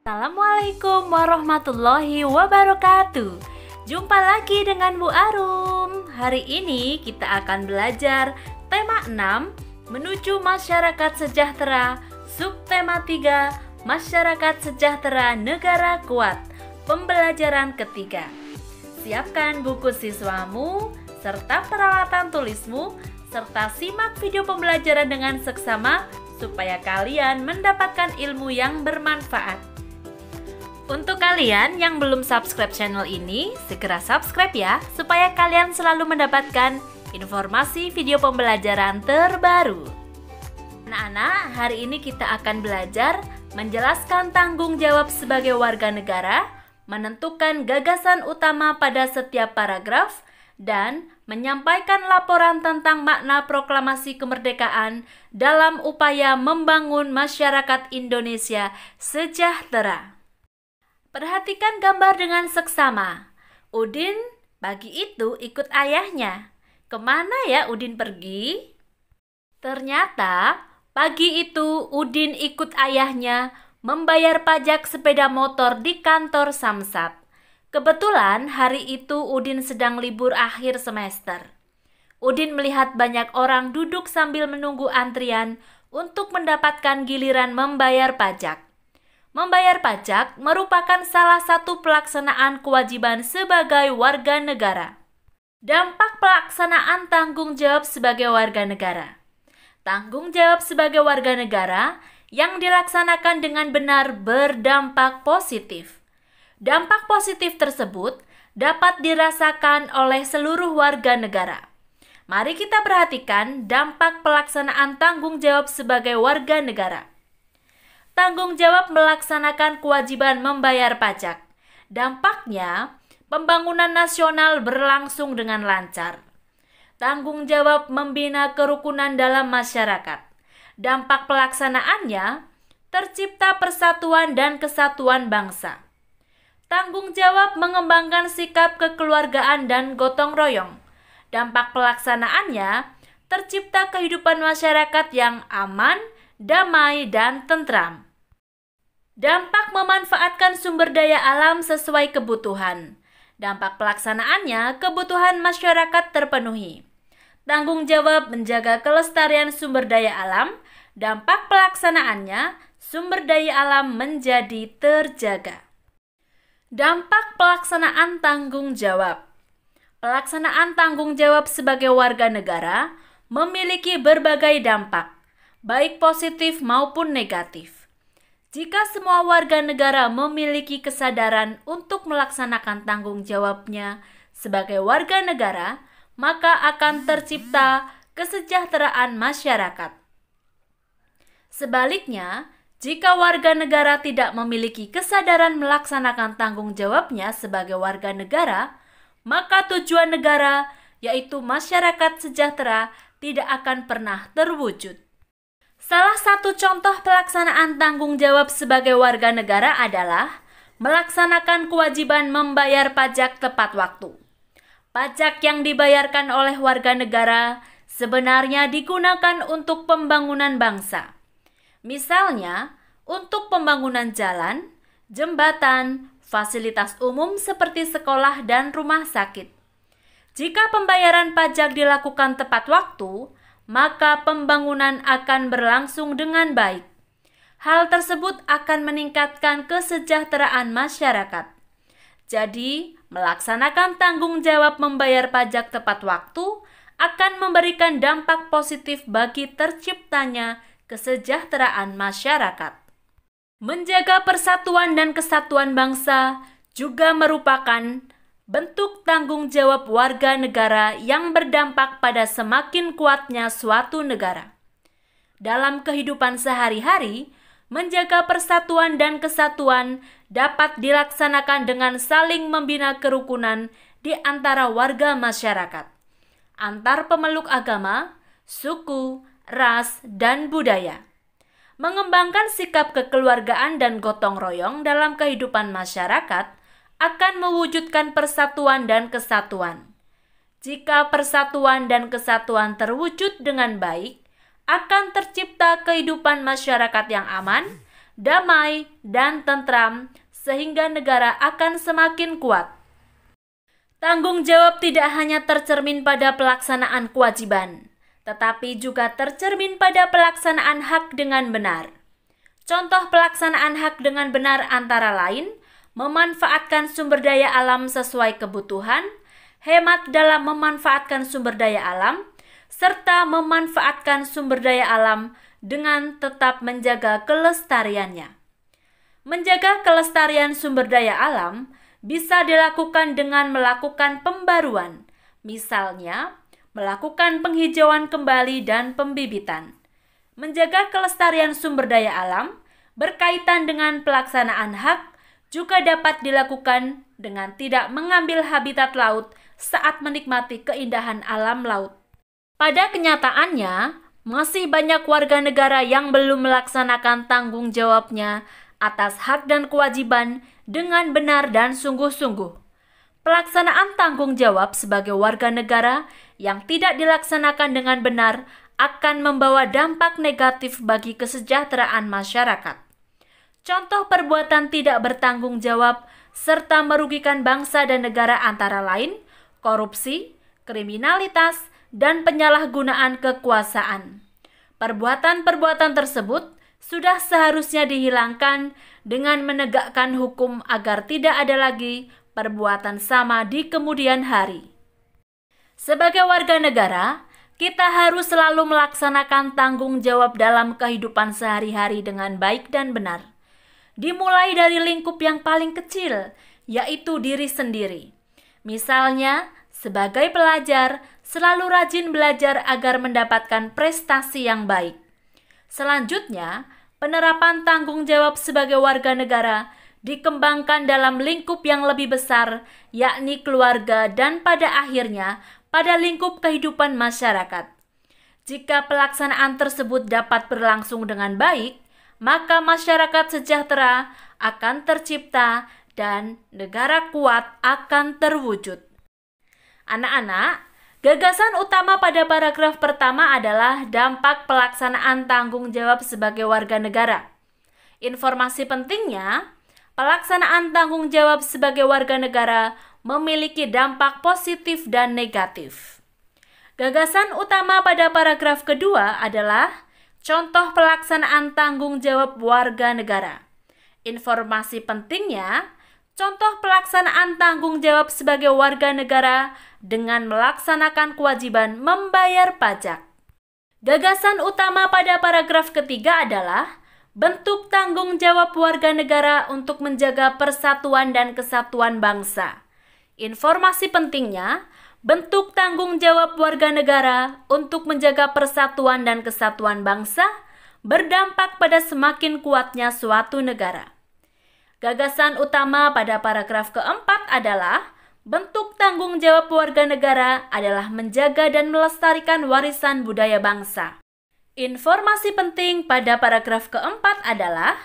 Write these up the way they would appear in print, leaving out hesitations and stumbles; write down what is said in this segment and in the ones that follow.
Assalamualaikum warahmatullahi wabarakatuh. Jumpa lagi dengan Bu Arum. Hari ini kita akan belajar tema 6 menuju masyarakat sejahtera, subtema 3 masyarakat sejahtera negara kuat, pembelajaran ketiga. Siapkan buku siswamu serta peralatan tulismu serta simak video pembelajaran dengan seksama supaya kalian mendapatkan ilmu yang bermanfaat. Untuk kalian yang belum subscribe channel ini, segera subscribe ya, supaya kalian selalu mendapatkan informasi video pembelajaran terbaru. Anak-anak, hari ini kita akan belajar menjelaskan tanggung jawab sebagai warga negara, menentukan gagasan utama pada setiap paragraf, dan menyampaikan laporan tentang makna proklamasi kemerdekaan dalam upaya membangun masyarakat Indonesia sejahtera. Perhatikan gambar dengan seksama. Udin pagi itu ikut ayahnya. Kemana ya Udin pergi? Ternyata pagi itu Udin ikut ayahnya membayar pajak sepeda motor di kantor Samsat. Kebetulan hari itu Udin sedang libur akhir semester. Udin melihat banyak orang duduk sambil menunggu antrian untuk mendapatkan giliran membayar pajak. Membayar pajak merupakan salah satu pelaksanaan kewajiban sebagai warga negara. Dampak pelaksanaan tanggung jawab sebagai warga negara. Tanggung jawab sebagai warga negara yang dilaksanakan dengan benar berdampak positif. Dampak positif tersebut dapat dirasakan oleh seluruh warga negara. Mari kita perhatikan dampak pelaksanaan tanggung jawab sebagai warga negara. Tanggung jawab melaksanakan kewajiban membayar pajak. Dampaknya, pembangunan nasional berlangsung dengan lancar. Tanggung jawab membina kerukunan dalam masyarakat. Dampak pelaksanaannya, tercipta persatuan dan kesatuan bangsa. Tanggung jawab mengembangkan sikap kekeluargaan dan gotong royong. Dampak pelaksanaannya, tercipta kehidupan masyarakat yang aman, damai, dan tentram. Dampak memanfaatkan sumber daya alam sesuai kebutuhan. Dampak pelaksanaannya, kebutuhan masyarakat terpenuhi. Tanggung jawab menjaga kelestarian sumber daya alam. Dampak pelaksanaannya, sumber daya alam menjadi terjaga. Dampak pelaksanaan tanggung jawab. Pelaksanaan tanggung jawab sebagai warga negara memiliki berbagai dampak, baik positif maupun negatif. Jika semua warga negara memiliki kesadaran untuk melaksanakan tanggung jawabnya sebagai warga negara, maka akan tercipta kesejahteraan masyarakat. Sebaliknya, jika warga negara tidak memiliki kesadaran melaksanakan tanggung jawabnya sebagai warga negara, maka tujuan negara, yaitu masyarakat sejahtera, tidak akan pernah terwujud. Salah satu contoh pelaksanaan tanggung jawab sebagai warga negara adalah melaksanakan kewajiban membayar pajak tepat waktu. Pajak yang dibayarkan oleh warga negara sebenarnya digunakan untuk pembangunan bangsa. Misalnya, untuk pembangunan jalan, jembatan, fasilitas umum seperti sekolah dan rumah sakit. Jika pembayaran pajak dilakukan tepat waktu, maka pembangunan akan berlangsung dengan baik. Hal tersebut akan meningkatkan kesejahteraan masyarakat. Jadi, melaksanakan tanggung jawab membayar pajak tepat waktu akan memberikan dampak positif bagi terciptanya kesejahteraan masyarakat. Menjaga persatuan dan kesatuan bangsa juga merupakan bentuk tanggung jawab warga negara yang berdampak pada semakin kuatnya suatu negara. Dalam kehidupan sehari-hari, menjaga persatuan dan kesatuan dapat dilaksanakan dengan saling membina kerukunan di antara warga masyarakat, antar pemeluk agama, suku, ras, dan budaya. Mengembangkan sikap kekeluargaan dan gotong royong dalam kehidupan masyarakat akan mewujudkan persatuan dan kesatuan. Jika persatuan dan kesatuan terwujud dengan baik, akan tercipta kehidupan masyarakat yang aman, damai, dan tentram, sehingga negara akan semakin kuat. Tanggung jawab tidak hanya tercermin pada pelaksanaan kewajiban, tetapi juga tercermin pada pelaksanaan hak dengan benar. Contoh pelaksanaan hak dengan benar antara lain, memanfaatkan sumber daya alam sesuai kebutuhan, hemat dalam memanfaatkan sumber daya alam, serta memanfaatkan sumber daya alam dengan tetap menjaga kelestariannya. Menjaga kelestarian sumber daya alam bisa dilakukan dengan melakukan pembaruan, misalnya melakukan penghijauan kembali dan pembibitan. Menjaga kelestarian sumber daya alam berkaitan dengan pelaksanaan hak juga dapat dilakukan dengan tidak mengambil habitat laut saat menikmati keindahan alam laut. Pada kenyataannya, masih banyak warga negara yang belum melaksanakan tanggung jawabnya atas hak dan kewajiban dengan benar dan sungguh-sungguh. Pelaksanaan tanggung jawab sebagai warga negara yang tidak dilaksanakan dengan benar akan membawa dampak negatif bagi kesejahteraan masyarakat. Contoh perbuatan tidak bertanggung jawab serta merugikan bangsa dan negara antara lain korupsi, kriminalitas, dan penyalahgunaan kekuasaan. Perbuatan-perbuatan tersebut sudah seharusnya dihilangkan dengan menegakkan hukum agar tidak ada lagi perbuatan sama di kemudian hari. Sebagai warga negara, kita harus selalu melaksanakan tanggung jawab dalam kehidupan sehari-hari dengan baik dan benar. Dimulai dari lingkup yang paling kecil, yaitu diri sendiri. Misalnya, sebagai pelajar, selalu rajin belajar agar mendapatkan prestasi yang baik. Selanjutnya, penerapan tanggung jawab sebagai warga negara dikembangkan dalam lingkup yang lebih besar, yakni keluarga dan pada akhirnya pada lingkup kehidupan masyarakat. Jika pelaksanaan tersebut dapat berlangsung dengan baik, maka masyarakat sejahtera akan tercipta dan negara kuat akan terwujud. Anak-anak, gagasan utama pada paragraf pertama adalah dampak pelaksanaan tanggung jawab sebagai warga negara. Informasi pentingnya, pelaksanaan tanggung jawab sebagai warga negara memiliki dampak positif dan negatif. Gagasan utama pada paragraf kedua adalah contoh pelaksanaan tanggung jawab warga negara. Informasi pentingnya, contoh pelaksanaan tanggung jawab sebagai warga negara dengan melaksanakan kewajiban membayar pajak. Gagasan utama pada paragraf ketiga adalah bentuk tanggung jawab warga negara untuk menjaga persatuan dan kesatuan bangsa. Informasi pentingnya, bentuk tanggung jawab warga negara untuk menjaga persatuan dan kesatuan bangsa berdampak pada semakin kuatnya suatu negara. Gagasan utama pada paragraf keempat adalah bentuk tanggung jawab warga negara adalah menjaga dan melestarikan warisan budaya bangsa. Informasi penting pada paragraf keempat adalah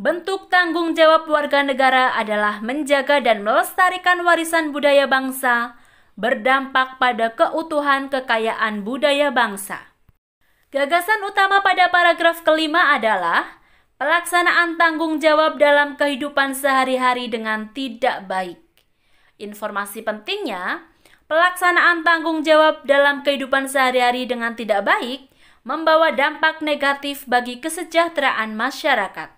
bentuk tanggung jawab warga negara adalah menjaga dan melestarikan warisan budaya bangsa berdampak pada keutuhan kekayaan budaya bangsa. Gagasan utama pada paragraf kelima adalah pelaksanaan tanggung jawab dalam kehidupan sehari-hari dengan tidak baik. Informasi pentingnya, pelaksanaan tanggung jawab dalam kehidupan sehari-hari dengan tidak baik membawa dampak negatif bagi kesejahteraan masyarakat.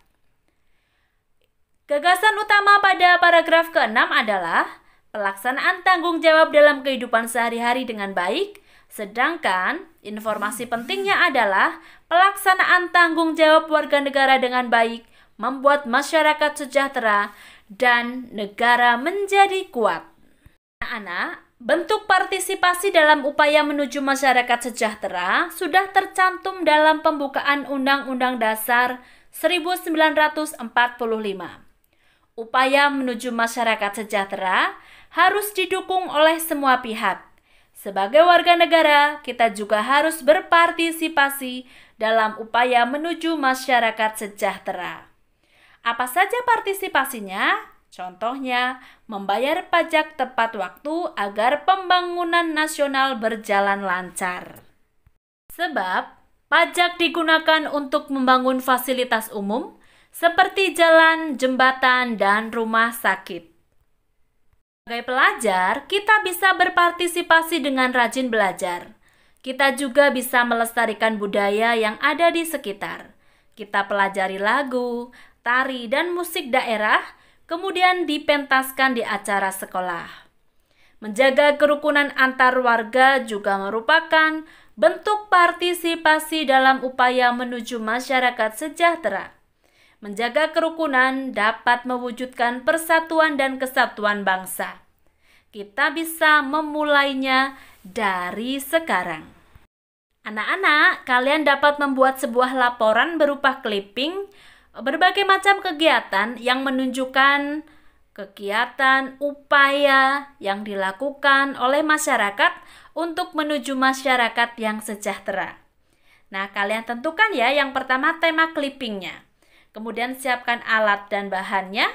Gagasan utama pada paragraf ke-6 adalah pelaksanaan tanggung jawab dalam kehidupan sehari-hari dengan baik, sedangkan informasi pentingnya adalah pelaksanaan tanggung jawab warga negara dengan baik membuat masyarakat sejahtera dan negara menjadi kuat. Anak-anak, bentuk partisipasi dalam upaya menuju masyarakat sejahtera sudah tercantum dalam pembukaan Undang-Undang Dasar 1945. Upaya menuju masyarakat sejahtera harus didukung oleh semua pihak. Sebagai warga negara, kita juga harus berpartisipasi dalam upaya menuju masyarakat sejahtera. Apa saja partisipasinya? Contohnya, membayar pajak tepat waktu agar pembangunan nasional berjalan lancar. Sebab, pajak digunakan untuk membangun fasilitas umum, seperti jalan, jembatan, dan rumah sakit. Sebagai pelajar, kita bisa berpartisipasi dengan rajin belajar. Kita juga bisa melestarikan budaya yang ada di sekitar. Kita pelajari lagu, tari, dan musik daerah, kemudian dipentaskan di acara sekolah. Menjaga kerukunan antar warga juga merupakan bentuk partisipasi dalam upaya menuju masyarakat sejahtera. Menjaga kerukunan dapat mewujudkan persatuan dan kesatuan bangsa. Kita bisa memulainya dari sekarang. Anak-anak, kalian dapat membuat sebuah laporan berupa clipping berbagai macam kegiatan yang menunjukkan kegiatan upaya yang dilakukan oleh masyarakat untuk menuju masyarakat yang sejahtera. Nah, kalian tentukan ya yang pertama tema clippingnya. Kemudian siapkan alat dan bahannya,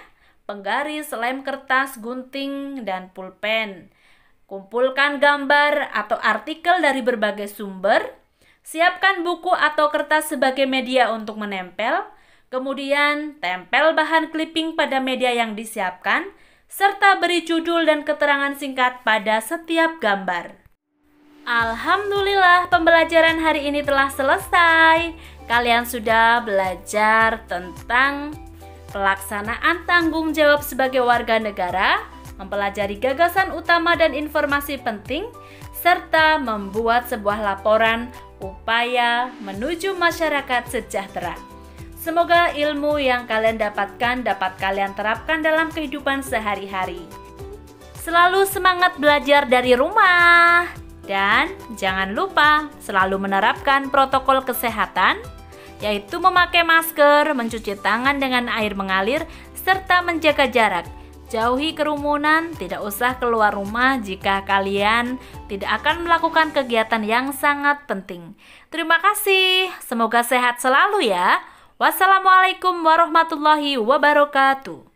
penggaris, lem kertas, gunting, dan pulpen. Kumpulkan gambar atau artikel dari berbagai sumber. Siapkan buku atau kertas sebagai media untuk menempel. Kemudian tempel bahan clipping pada media yang disiapkan, serta beri judul dan keterangan singkat pada setiap gambar. Alhamdulillah, pembelajaran hari ini telah selesai. Kalian sudah belajar tentang pelaksanaan tanggung jawab sebagai warga negara, mempelajari gagasan utama dan informasi penting, serta membuat sebuah laporan upaya menuju masyarakat sejahtera. Semoga ilmu yang kalian dapatkan dapat kalian terapkan dalam kehidupan sehari-hari. Selalu semangat belajar dari rumah. Dan jangan lupa selalu menerapkan protokol kesehatan, yaitu memakai masker, mencuci tangan dengan air mengalir, serta menjaga jarak. Jauhi kerumunan, tidak usah keluar rumah jika kalian tidak akan melakukan kegiatan yang sangat penting. Terima kasih, semoga sehat selalu ya. Wassalamualaikum warahmatullahi wabarakatuh.